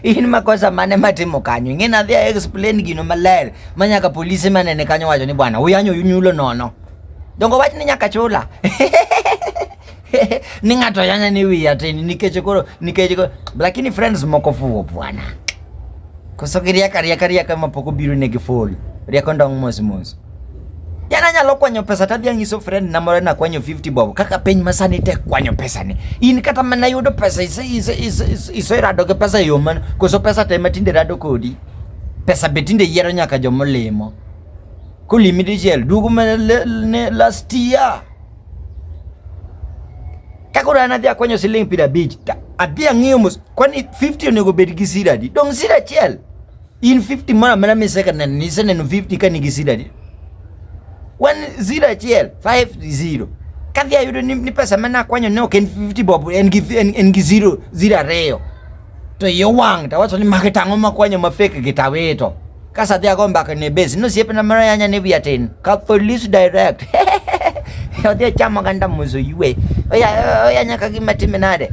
In makosa mane matimo kanyo ing'e adhi explain gino maler manyaka polisi manene kanyo wacho ni bwana uyanyo yunyulo nono dongo wach ni nyaka chula ni ng'ato yanya ni wiya tin nikech koro lakini friends moko fuwo bwana koso riaka mapoko biro ne gifol riako ndong mos jana nyalo kwanyo pesa tadhi ang'iso friend na moro na kwanyo 50 bob kaka piny masani tek kwanyo pesa ni in kata mana yudo pesa iso rado ke pesa yoman koso pesa te matinde rado kodi pesa betinde yiero nyaka jomolimo kulimi dichiel dugu ne last year kako rana dhia kwanyo siling pida bich adhi ang'iyo mos kwani 50 onego bed gi siradi dong sira chiel in 50 mana miseka nise neno 50 ka nigi siradi 1-0 5-0 kadhi ayudo ni pesa mana kwanyo ne ok en 50 bob en gi 0 to yo wang ta wacho ni maketang'o makwanyo mafake gitaweto kasa dhia go mbaka ne base no siepe na mara yanya ne viaten ka police direct odhi chamo ganda muzo yue oya nyaka gimatime nade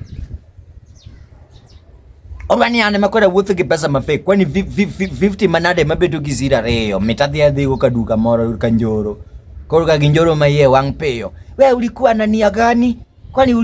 orwani ane makora wuotho gi pesa mafake kwani 50 manade mabedo gi 0 mitadhi adhi go kaduka moro kanjoro koro ka ginjoro maye wang peyo we ulikuwa na nia gani kwani